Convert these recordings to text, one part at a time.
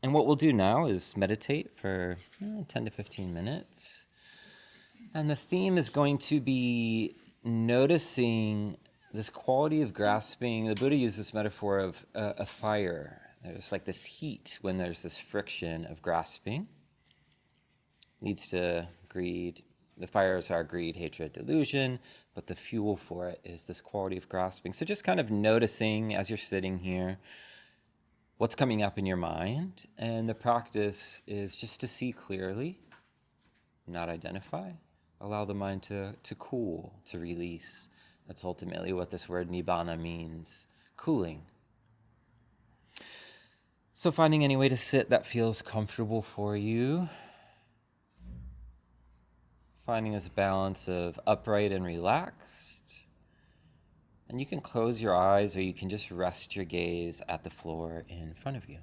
And what we'll do now is meditate for 10 to 15 minutes. And the theme is going to be noticing this quality of grasping. The Buddha used this metaphor of a fire. There's like this heat when there's this friction of grasping. Leads to greed. The fires are greed, hatred, delusion, but the fuel for it is this quality of grasping. So just kind of noticing as you're sitting here what's coming up in your mind. And the practice is just to see clearly, not identify. Allow the mind to cool, to release. That's ultimately what this word Nibbāna means, cooling. So finding any way to sit that feels comfortable for you. Finding this balance of upright and relaxed. And you can close your eyes or you can just rest your gaze at the floor in front of you.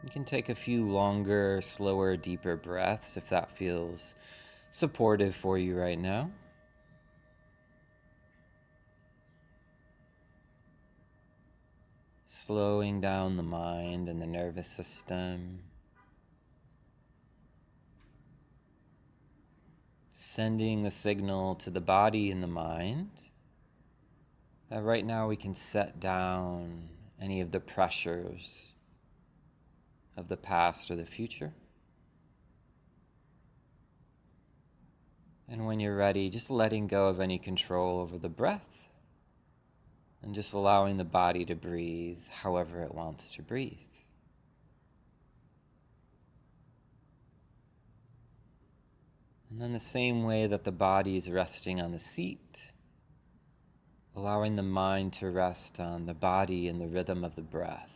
You can take a few longer, slower, deeper breaths if that feels supportive for you right now. Slowing down the mind and the nervous system. Sending the signal to the body and the mind that right now we can set down any of the pressures of the past or the future. And when you're ready, just letting go of any control over the breath and just allowing the body to breathe however it wants to breathe. And then the same way that the body is resting on the seat, allowing the mind to rest on the body and the rhythm of the breath.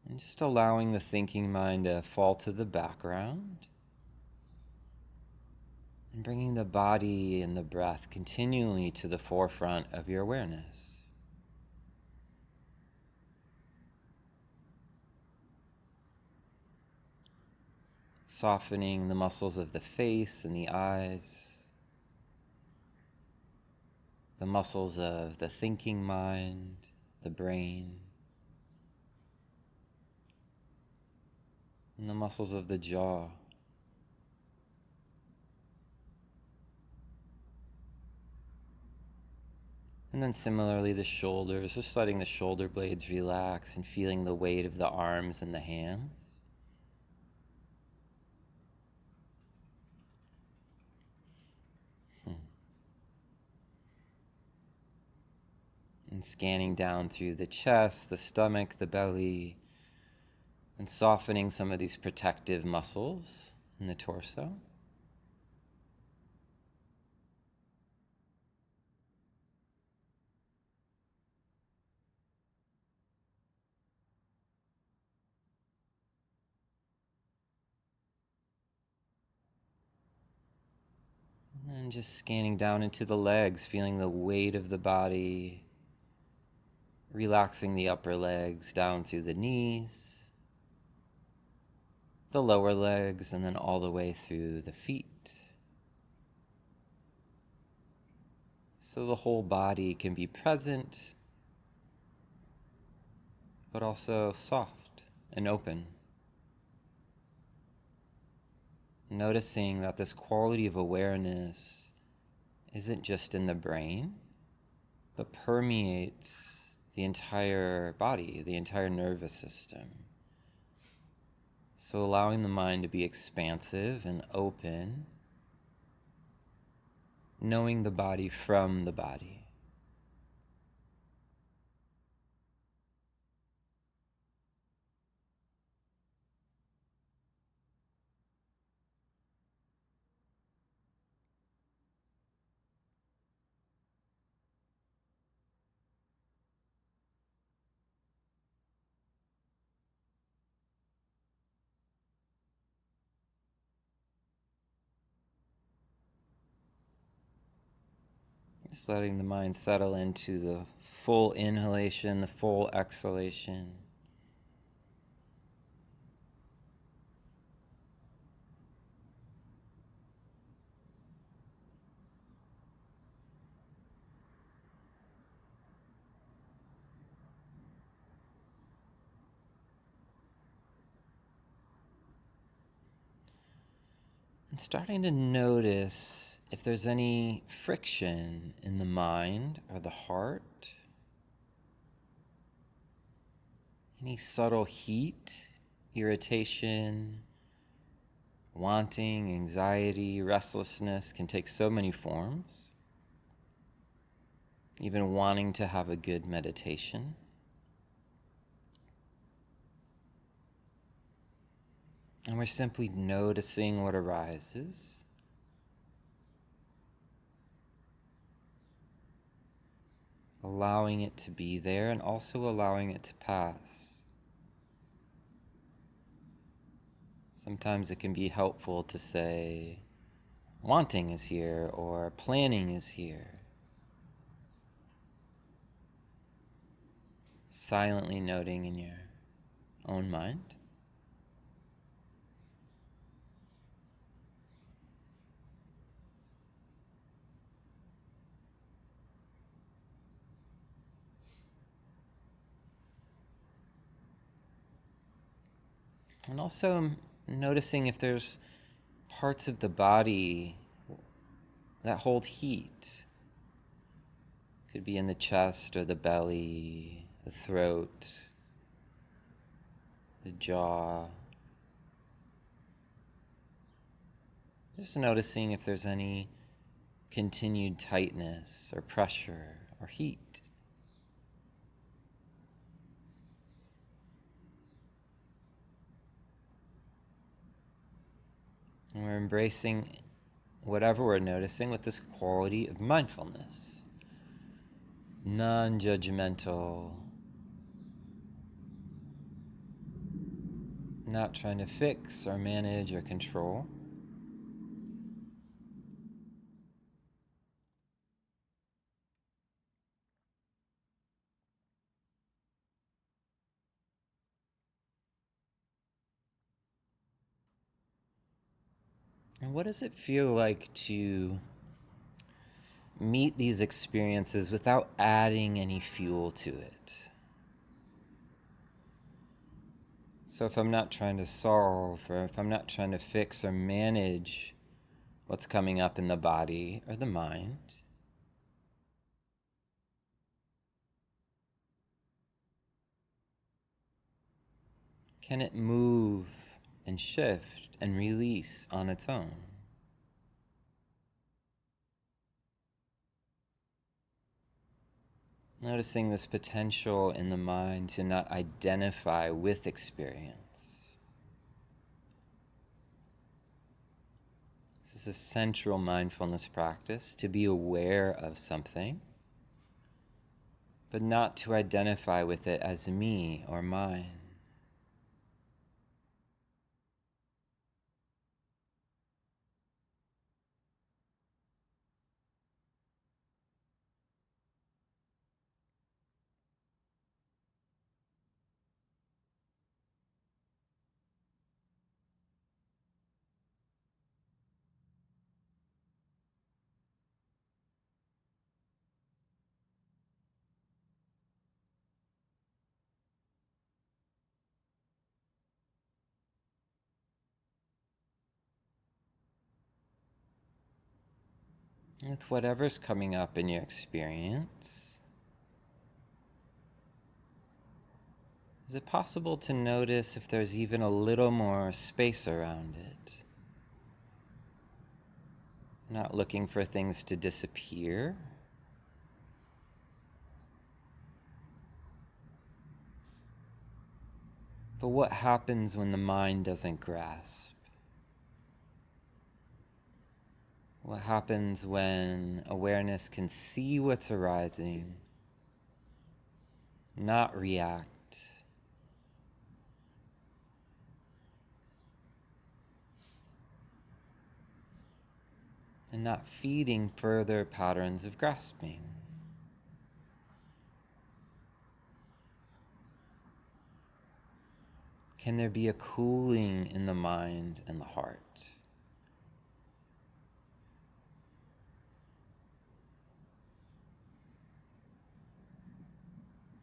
And just allowing the thinking mind to fall to the background. And bringing the body and the breath continually to the forefront of your awareness. Softening the muscles of the face and the eyes. The muscles of the thinking mind, the brain. And the muscles of the jaw. And then similarly the shoulders, just letting the shoulder blades relax and feeling the weight of the arms and the hands. And scanning down through the chest, the stomach, the belly, and softening some of these protective muscles in the torso. And just scanning down into the legs, feeling the weight of the body, relaxing the upper legs down through the knees, the lower legs, and then all the way through the feet. So the whole body can be present, but also soft and open. Noticing that this quality of awareness isn't just in the brain, but permeates the entire body, the entire nervous system. So allowing the mind to be expansive and open, knowing the body from the body. Just letting the mind settle into the full inhalation, the full exhalation. And starting to notice if there's any friction in the mind or the heart, any subtle heat, irritation, wanting, anxiety, restlessness can take so many forms. Even wanting to have a good meditation. And we're simply noticing what arises. Allowing it to be there and also allowing it to pass. Sometimes it can be helpful to say, wanting is here or planning is here. Silently noting in your own mind. And also noticing if there's parts of the body that hold heat. Could be in the chest or the belly, the throat, the jaw. Just noticing if there's any continued tightness or pressure or heat. And we're embracing whatever we're noticing with this quality of mindfulness. Non-judgmental. Not trying to fix or manage or control. And what does it feel like to meet these experiences without adding any fuel to it? So if I'm not trying to solve, or if I'm not trying to fix or manage what's coming up in the body or the mind, can it move and shift and release on its own? Noticing this potential in the mind to not identify with experience. This is a central mindfulness practice, to be aware of something, but not to identify with it as me or mine. With whatever's coming up in your experience, is it possible to notice if there's even a little more space around it? Not looking for things to disappear, but what happens when the mind doesn't grasp? What happens when awareness can see what's arising, not react? and not feeding further patterns of grasping. Can there be a cooling in the mind and the heart?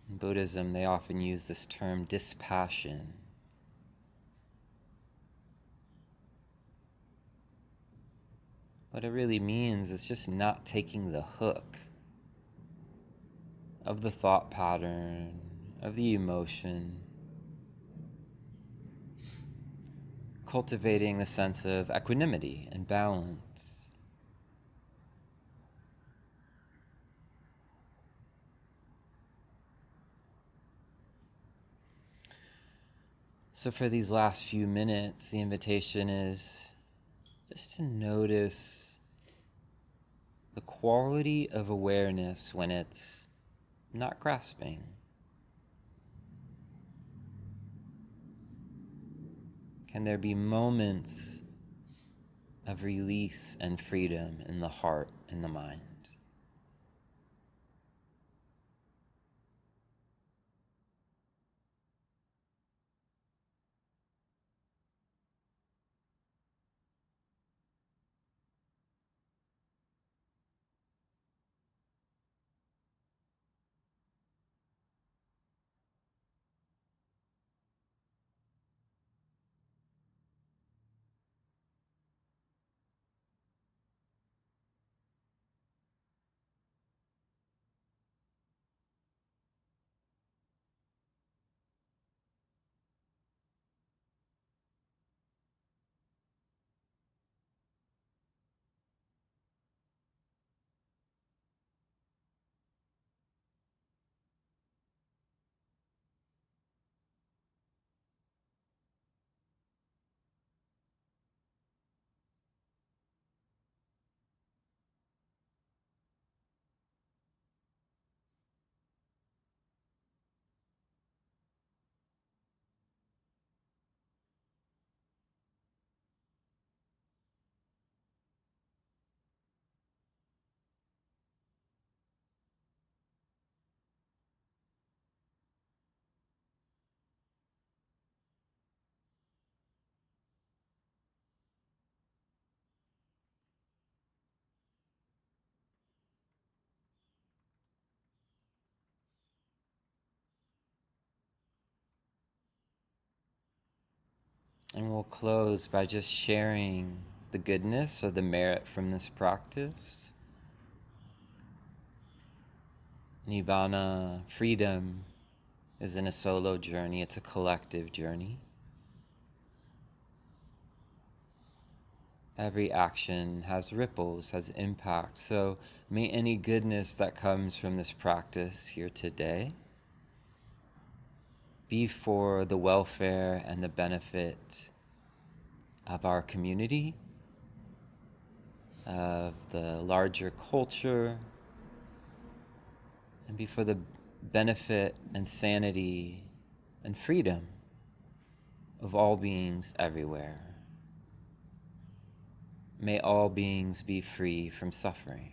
In Buddhism, they often use this term dispassion. What it really means is just not taking the hook of the thought pattern, of the emotion, cultivating the sense of equanimity and balance. So for these last few minutes, the invitation is just to notice the quality of awareness when it's not grasping. Can there be moments of release and freedom in the heart and the mind? And we'll close by just sharing the goodness or the merit from this practice. Nibbāna, freedom, isn't a solo journey, it's a collective journey. Every action has ripples, has impact. So may any goodness that comes from this practice here today be for the welfare and the benefit of our community, of the larger culture, and be for the benefit and sanity and freedom of all beings everywhere. May all beings be free from suffering.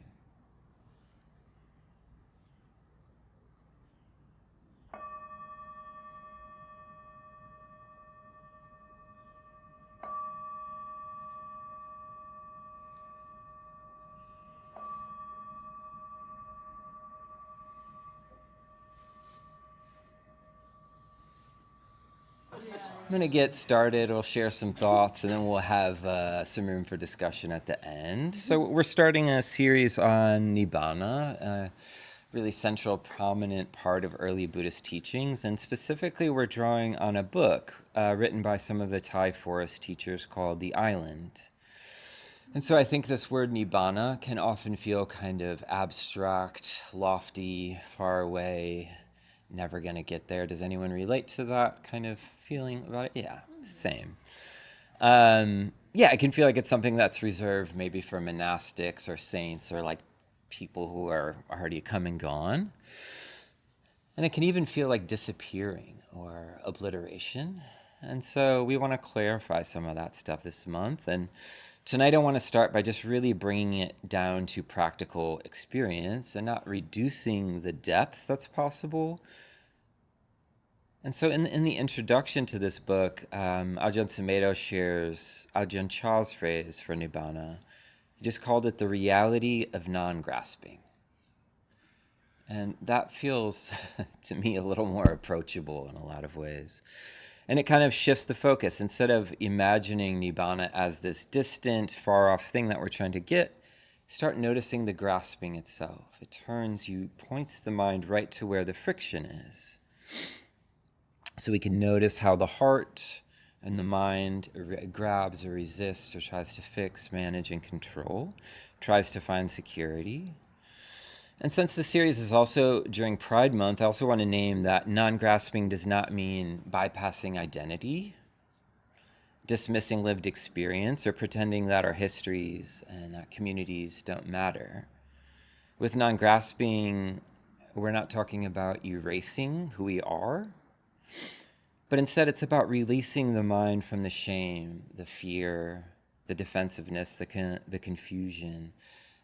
I'm going to get started. We'll share some thoughts, and then we'll have some room for discussion at the end. So we're starting a series on Nibbāna, a really central, prominent part of early Buddhist teachings. And specifically, we're drawing on a book written by some of the Thai forest teachers called The Island. And so I think this word Nibbāna can often feel kind of abstract, lofty, far away, never going to get there. Does anyone relate to that kind of feeling about it? Yeah, same. Yeah, it can feel like it's something that's reserved maybe for monastics or saints or like people who are already come and gone. And it can even feel like disappearing or obliteration. And so we want to clarify some of that stuff this month and Tonight I want to start by just really bringing it down to practical experience and not reducing the depth that's possible. And so in the introduction to this book, Ajahn Sumedho shares Ajahn Chah's phrase for Nibbāna. He just called it the reality of non-grasping. And that feels, to me, a little more approachable in a lot of ways. And it kind of shifts the focus. Instead of imagining Nibbāna as this distant, far-off thing that we're trying to get, start noticing the grasping itself. It points the mind right to where the friction is. So we can notice how the heart and the mind grabs or resists or tries to fix, manage, and control, tries to find security. And since the series is also during Pride Month, I also want to name that non-grasping does not mean bypassing identity, dismissing lived experience, or pretending that our histories and that communities don't matter. With non-grasping, we're not talking about erasing who we are, but instead it's about releasing the mind from the shame, the fear, the defensiveness, the confusion,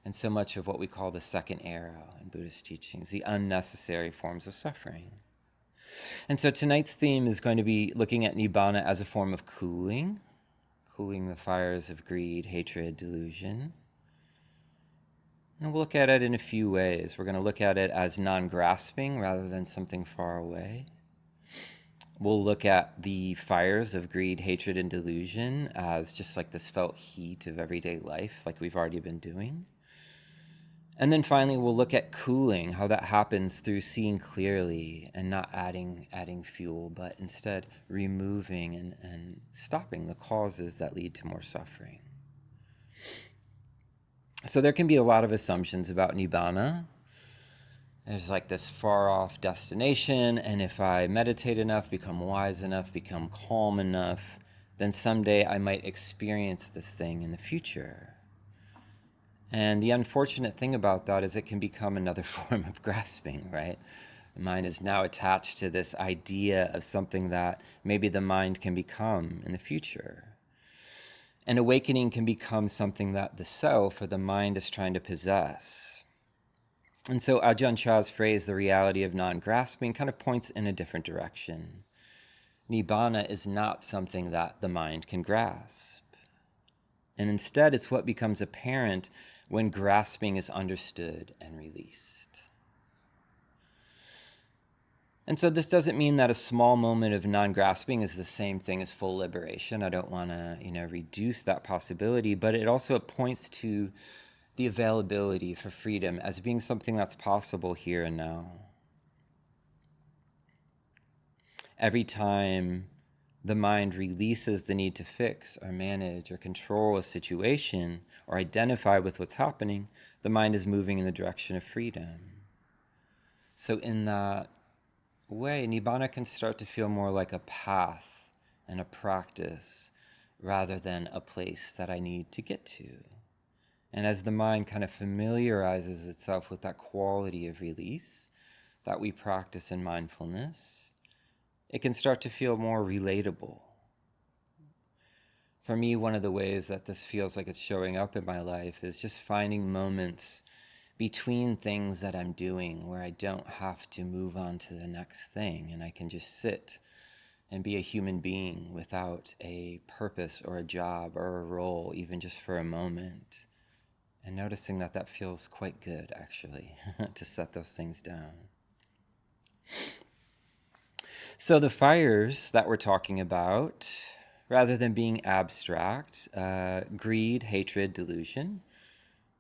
and so much of what we call the second arrow in Buddhist teachings, the unnecessary forms of suffering. And so tonight's theme is going to be looking at Nibbāna as a form of cooling the fires of greed, hatred, delusion. And we'll look at it in a few ways. We're going to look at it as non-grasping rather than something far away. We'll look at the fires of greed, hatred, and delusion as just like this felt heat of everyday life, like we've already been doing. And then finally, we'll look at cooling, how that happens through seeing clearly and not adding fuel, but instead removing and stopping the causes that lead to more suffering. So there can be a lot of assumptions about Nibbāna. There's like this far-off destination, and if I meditate enough, become wise enough, become calm enough, then someday I might experience this thing in the future. And the unfortunate thing about that is it can become another form of grasping, right? The mind is now attached to this idea of something that maybe the mind can become in the future. And awakening can become something that the self or the mind is trying to possess. And so Ajahn Chah's phrase, the reality of non-grasping, kind of points in a different direction. Nibbāna is not something that the mind can grasp. And instead, it's what becomes apparent when grasping is understood and released. And so this doesn't mean that a small moment of non-grasping is the same thing as full liberation. I don't want to, reduce that possibility, but it also points to the availability for freedom as being something that's possible here and now. Every time the mind releases the need to fix or manage or control a situation or identify with what's happening, the mind is moving in the direction of freedom. So in that way, Nibbāna can start to feel more like a path and a practice rather than a place that I need to get to. And as the mind kind of familiarizes itself with that quality of release that we practice in mindfulness, it can start to feel more relatable. For me, one of the ways that this feels like it's showing up in my life is just finding moments between things that I'm doing where I don't have to move on to the next thing, and I can just sit and be a human being without a purpose or a job or a role, even just for a moment. And noticing that feels quite good, actually, to set those things down. So the fires that we're talking about, rather than being abstract, greed, hatred, delusion,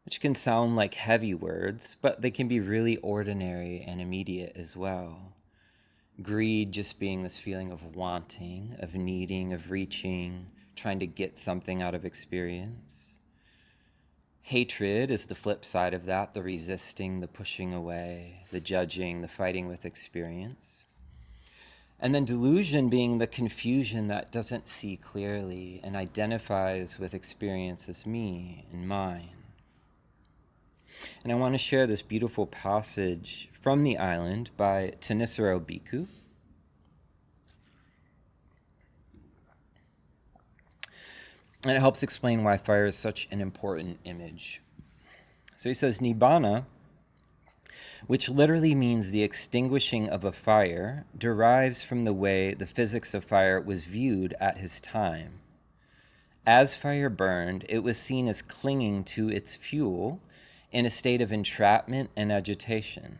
which can sound like heavy words, but they can be really ordinary and immediate as well. Greed just being this feeling of wanting, of needing, of reaching, trying to get something out of experience. Hatred is the flip side of that, the resisting, the pushing away, the judging, the fighting with experience. And then delusion being the confusion that doesn't see clearly and identifies with experience as me and mine. And I want to share this beautiful passage from the island by Thanissaro Bhikkhu. And it helps explain why fire is such an important image. So he says, Nibbāna, which literally means the extinguishing of a fire, derives from the way the physics of fire was viewed at his time. As fire burned, it was seen as clinging to its fuel in a state of entrapment and agitation.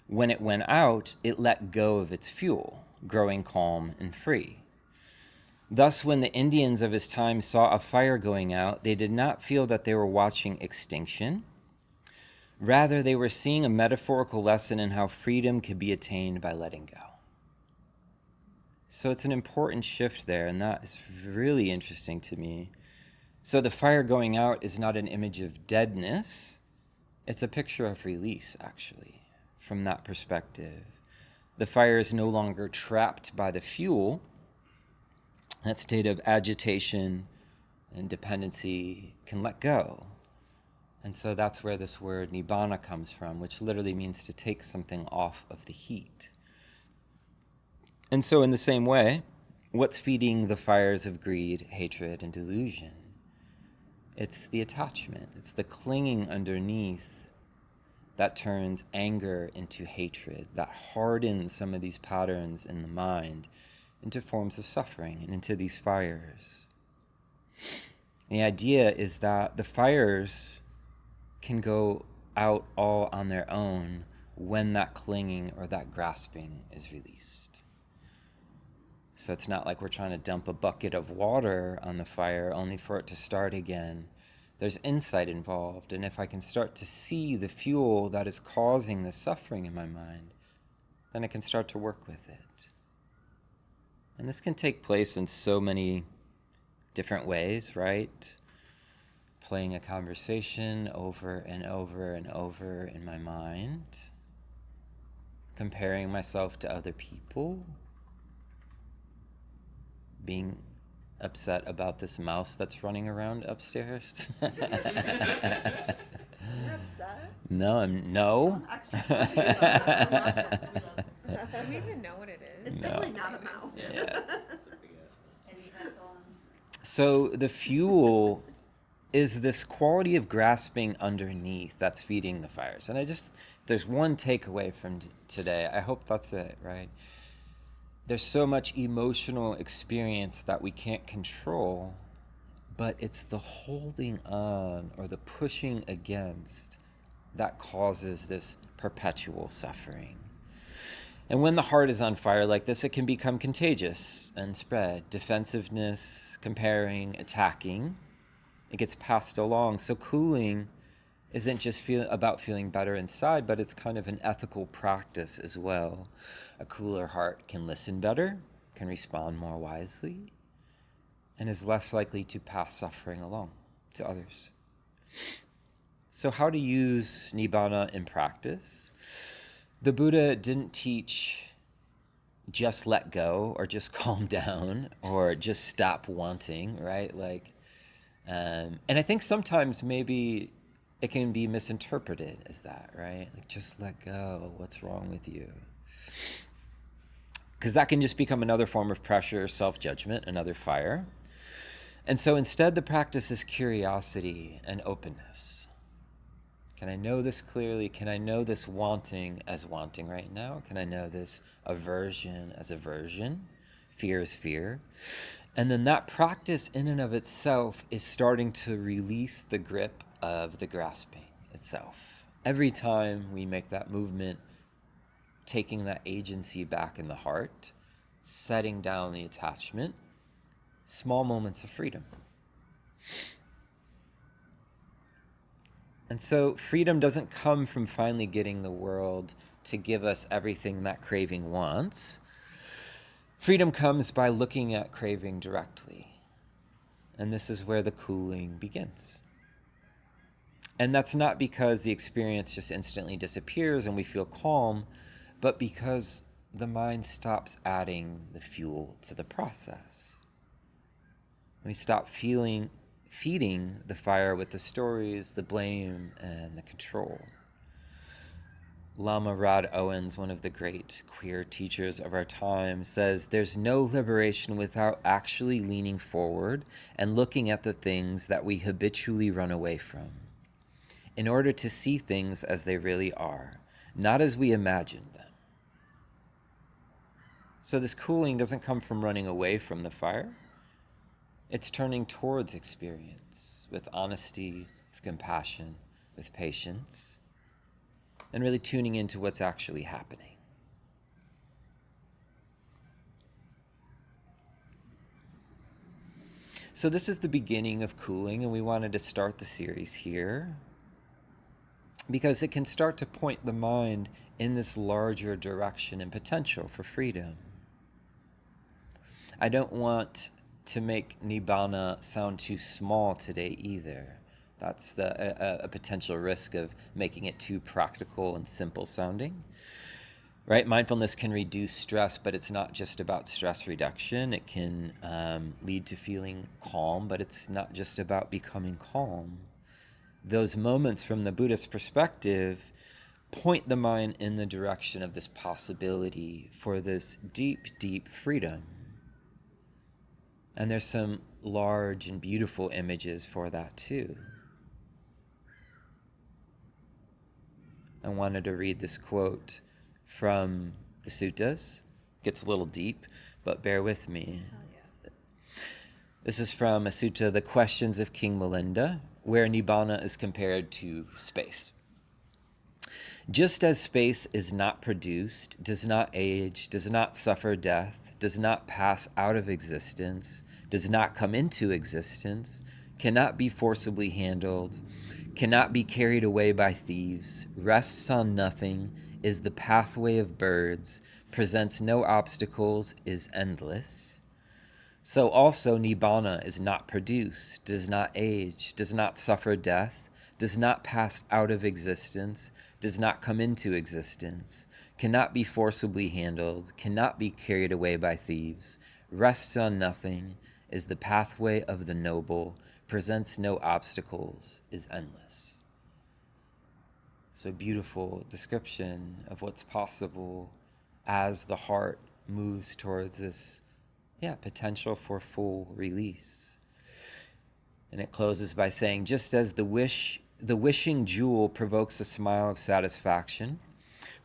When it went out, it let go of its fuel, growing calm and free. Thus, when the Indians of his time saw a fire going out, they did not feel that they were watching extinction. Rather, they were seeing a metaphorical lesson in how freedom could be attained by letting go. So it's an important shift there, and that is really interesting to me. So the fire going out is not an image of deadness. It's a picture of release, actually, from that perspective. The fire is no longer trapped by the fuel. That state of agitation and dependency can let go. And so that's where this word Nibbāna comes from, which literally means to take something off of the heat. And so in the same way, what's feeding the fires of greed, hatred, and delusion? It's the attachment. It's the clinging underneath that turns anger into hatred, that hardens some of these patterns in the mind into forms of suffering and into these fires. The idea is that the fires can go out all on their own when that clinging or that grasping is released. So it's not like we're trying to dump a bucket of water on the fire only for it to start again. There's insight involved, and if I can start to see the fuel that is causing the suffering in my mind, then I can start to work with it. And this can take place in so many different ways, right? Playing a conversation over and over and over in my mind, comparing myself to other people, being upset about this mouse that's running around upstairs. You're upset? No. Do we even know what it is? It's definitely not a mouse. Yeah. So the fuel is this quality of grasping underneath that's feeding the fires. And if there's one takeaway from today, I hope that's it, right? There's so much emotional experience that we can't control, but it's the holding on or the pushing against that causes this perpetual suffering. And when the heart is on fire like this, it can become contagious and spread. Defensiveness, comparing, attacking, it gets passed along. So cooling isn't just about feeling better inside, but it's kind of an ethical practice as well. A cooler heart can listen better, can respond more wisely, and is less likely to pass suffering along to others. So how to use Nibbāna in practice? The Buddha didn't teach just let go or just calm down or just stop wanting, right? And I think sometimes maybe it can be misinterpreted as that, right? Like, just let go. What's wrong with you? Because that can just become another form of pressure, self-judgment, another fire. And so instead, the practice is curiosity and openness. Can I know this clearly? Can I know this wanting as wanting right now? Can I know this aversion as aversion? Fear is fear. And then that practice in and of itself is starting to release the grip of the grasping itself. Every time we make that movement, taking that agency back in the heart, setting down the attachment, small moments of freedom. And so freedom doesn't come from finally getting the world to give us everything that craving wants. Freedom comes by looking at craving directly. And this is where the cooling begins. And that's not because the experience just instantly disappears and we feel calm, but because the mind stops adding the fuel to the process. We stop feeding the fire with the stories, the blame, and the control. Lama Rod Owens, one of the great queer teachers of our time, says there's no liberation without actually leaning forward and looking at the things that we habitually run away from, in order to see things as they really are, not as we imagined them. So this cooling doesn't come from running away from the fire. It's turning towards experience with honesty, with compassion, with patience, and really tuning into what's actually happening. So this is the beginning of cooling, and we wanted to start the series here because it can start to point the mind in this larger direction and potential for freedom. I don't want to make Nibbāna sound too small today either. That's a potential risk of making it too practical and simple sounding, right? Mindfulness can reduce stress, but it's not just about stress reduction. It can lead to feeling calm, but it's not just about becoming calm. Those moments from the Buddhist perspective point the mind in the direction of this possibility for this deep, deep freedom. And there's some large and beautiful images for that too. I wanted to read this quote from the suttas. Gets a little deep, but bear with me. Yeah. This is from a sutta, The Questions of King Milinda, where Nibbāna is compared to space. Just as space is not produced, does not age, does not suffer death, does not pass out of existence, does not come into existence, cannot be forcibly handled, cannot be carried away by thieves, rests on nothing, is the pathway of birds, presents no obstacles, is endless. So also Nibbāna is not produced, does not age, does not suffer death, does not pass out of existence, does not come into existence, cannot be forcibly handled, cannot be carried away by thieves, rests on nothing, is the pathway of the noble, presents no obstacles, is endless. So a beautiful description of what's possible as the heart moves towards this potential for full release. And it closes by saying, just as the wishing jewel provokes a smile of satisfaction,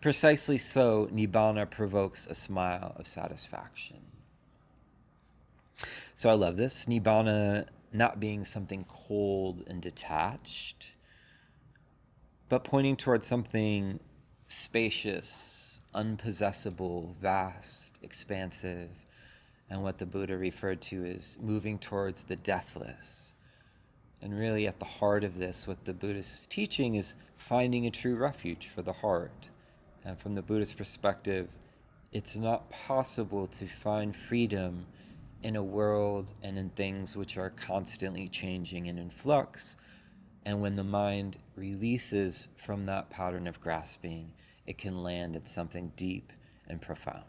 precisely so Nibbāna provokes a smile of satisfaction. So I love this. Nibbāna not being something cold and detached, but pointing towards something spacious, unpossessible, vast, expansive, and what the Buddha referred to as moving towards the deathless. And really at the heart of this, what the Buddhist is teaching is finding a true refuge for the heart. And from the Buddhist perspective, it's not possible to find freedom in a world and in things which are constantly changing and in flux. And when the mind releases from that pattern of grasping, it can land at something deep and profound.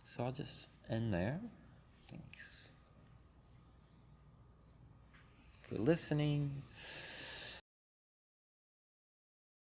So I'll just end there. Thanks for listening.